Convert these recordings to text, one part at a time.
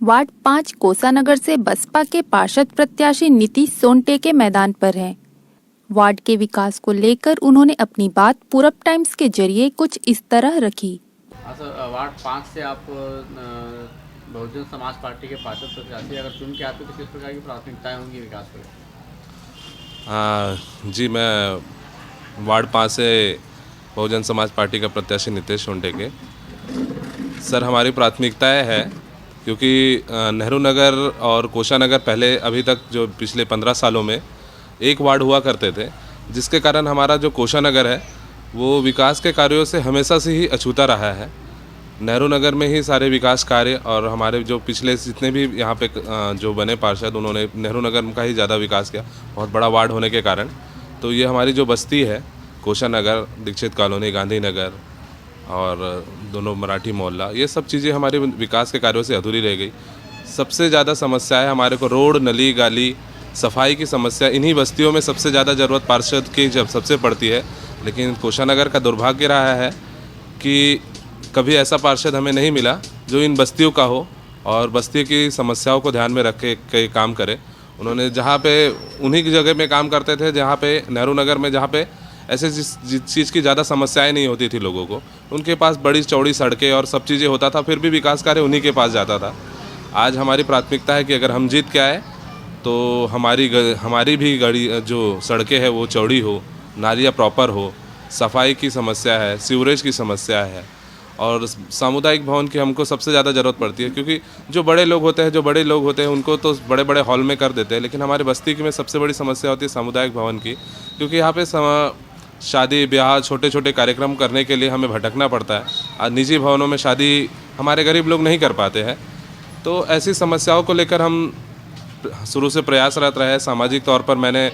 Ward 5 Kosanagar से बसपा के पार्षद प्रत्याशी नीतीश सोनटे के मैदान पर हैं। वार्ड के विकास को लेकर उन्होंने अपनी बात पूरब टाइम्स के जरिए कुछ इस तरह रखी। वार्ड 5 से आप बहुजन समाज पार्टी के पार्षद प्रत्याशी अगर चुन के आते तो किस प्रकार की प्राथमिकताएं होंगी विकास को? जी, मैं वार्ड 5 से बहुजन समाज पार्टी का प्रत्याशी नीतीश सोनटे के सर, हमारी प्राथमिकताएं है क्योंकि नेहरू नगर और कोषानगर पहले अभी तक जो पिछले 15 सालों में एक वार्ड हुआ करते थे, जिसके कारण हमारा जो कोषानगर है वो विकास के कार्यों से हमेशा से ही अछूता रहा है। नेहरू नगर में ही सारे विकास कार्य और हमारे जो पिछले जितने भी यहाँ पे जो बने पार्षद उन्होंने नेहरू नगर का ही ज़्यादा विकास किया, बहुत बड़ा वार्ड होने के कारण। तो ये हमारी जो बस्ती है कोषानगर, दीक्षित कॉलोनी, गांधी नगर और दोनों मराठी मोहल्ला, ये सब चीज़ें हमारे विकास के कार्यों से अधूरी रह गई। सबसे ज़्यादा समस्या है हमारे को रोड, नली, गाली, सफाई की समस्या। इन्हीं बस्तियों में सबसे ज़्यादा ज़रूरत पार्षद की जब सबसे पड़ती है, लेकिन कोषानगर का दुर्भाग्य रहा है कि कभी ऐसा पार्षद हमें नहीं मिला जो इन बस्तियों का हो और बस्ती की समस्याओं को ध्यान में रख के काम करे। उन्होंने जहाँ पे उन्हीं की जगह में काम करते थे जहाँ पे नेहरू नगर में, जहाँ पे ऐसे जिस चीज़ की ज़्यादा समस्याएं नहीं होती थी लोगों को, उनके पास बड़ी चौड़ी सड़कें और सब चीज़ें होता था, फिर भी विकास कार्य उन्हीं के पास जाता था। आज हमारी प्राथमिकता है कि अगर हम जीत के आए तो हमारी भी गली जो सड़कें हैं वो चौड़ी हो, नालियाँ प्रॉपर हो, सफाई की समस्या है, सीवरेज की समस्या है और सामुदायिक भवन की हमको सबसे ज़्यादा ज़रूरत पड़ती है क्योंकि जो बड़े लोग होते हैं उनको तो बड़े बड़े हॉल में कर देते हैं, लेकिन हमारी बस्ती में सबसे बड़ी समस्या होती है सामुदायिक भवन की, क्योंकि यहाँ पे शादी ब्याह, छोटे छोटे कार्यक्रम करने के लिए हमें भटकना पड़ता है। आज निजी भवनों में शादी हमारे गरीब लोग नहीं कर पाते हैं। तो ऐसी समस्याओं को लेकर हम शुरू से प्रयासरत रहे। सामाजिक तौर पर मैंने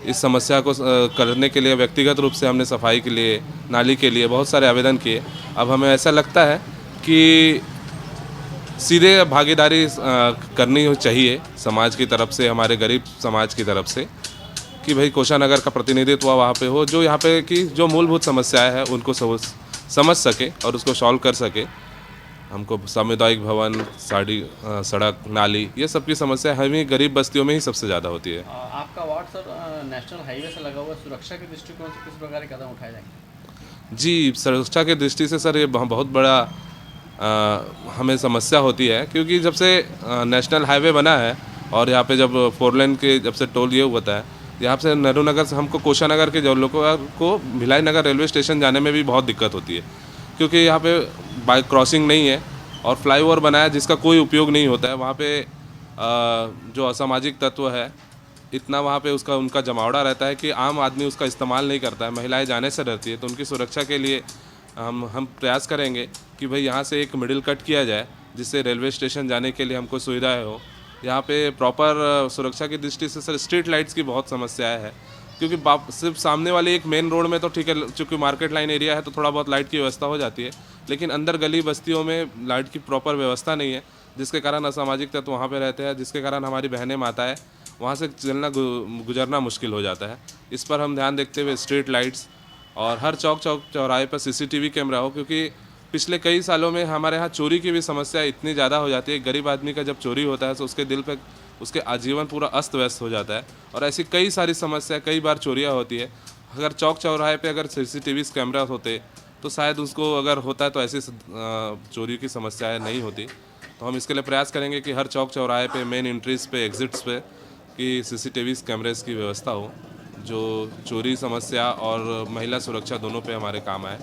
इस समस्या को करने के लिए व्यक्तिगत रूप से हमने सफाई के लिए, नाली के लिए बहुत सारे आवेदन किए। अब हमें ऐसा लगता है कि सीधे भागीदारी करनी चाहिए समाज की तरफ से, हमारे गरीब समाज की तरफ से, कि भाई कोषानगर का प्रतिनिधित्व वहाँ पे हो, जो यहाँ पे की जो मूलभूत समस्याएं हैं उनको समझ सके और उसको सॉल्व कर सके। हमको सामुदायिक भवन, सड़क, नाली, ये सब की समस्या हमें गरीब बस्तियों में ही सबसे ज़्यादा होती है। आपका वार्ड सर नेशनल हाईवे से लगा हुआ, सुरक्षा के दृष्टिकोण से किस प्रकार के कदम उठाए जाएंगे? जी, सुरक्षा के दृष्टि से सर ये बहुत बड़ा हमें समस्या होती है क्योंकि जब से नेशनल हाईवे बना है और यहाँ पे जब 4 लेन के जब से टोल ये हुआ है, यहाँ से नेहरू नगर से हमको कोषानगर के जो लोगों को भिलाई नगर रेलवे स्टेशन जाने में भी बहुत दिक्कत होती है क्योंकि यहाँ पे बाइक क्रॉसिंग नहीं है और फ्लाईओवर बना है जिसका कोई उपयोग नहीं होता है। वहाँ पे जो असामाजिक तत्व है इतना वहाँ पे उनका जमावड़ा रहता है कि आम आदमी उसका इस्तेमाल नहीं करता है, महिलाएं जाने से डरती है। तो उनकी सुरक्षा के लिए हम प्रयास करेंगे कि भाई यहाँ से एक मिडिल कट किया जाए जिससे रेलवे स्टेशन जाने के लिए हमको सुविधाएँ हो। यहाँ पे प्रॉपर सुरक्षा की दृष्टि से सर स्ट्रीट लाइट्स की बहुत समस्याएं है क्योंकि सिर्फ सामने वाले एक मेन रोड में तो ठीक है, चूँकि मार्केट लाइन एरिया है तो थोड़ा बहुत लाइट की व्यवस्था हो जाती है, लेकिन अंदर गली बस्तियों में लाइट की प्रॉपर व्यवस्था नहीं है, जिसके कारण असामाजिक तत्व वहाँ पे रहते हैं, जिसके कारण हमारी बहनें माताएं वहाँ से गुजरना मुश्किल हो जाता है। इस पर हम ध्यान देखते हुए स्ट्रीट लाइट्स और हर चौक चौराहे पर CCTV कैमरा हो, क्योंकि पिछले कई सालों में हमारे यहाँ चोरी की भी समस्या इतनी ज़्यादा हो जाती है। गरीब आदमी का जब चोरी होता है तो उसके दिल पे उसके आजीवन पूरा अस्त व्यस्त हो जाता है और ऐसी कई सारी समस्या, कई बार चोरियाँ होती है। अगर चौक चौराहे पे अगर CCTV कैमरा होते तो शायद उसको अगर होता है तो ऐसी चोरी की समस्याएं नहीं होती। तो हम इसके लिए प्रयास करेंगे कि हर चौक चौराहे पे, मेन एंट्रीज पे, एग्जिट्स पे कि CCTV कैमरेज की व्यवस्था हो जो चोरी समस्या और महिला सुरक्षा दोनों पे हमारे काम आए।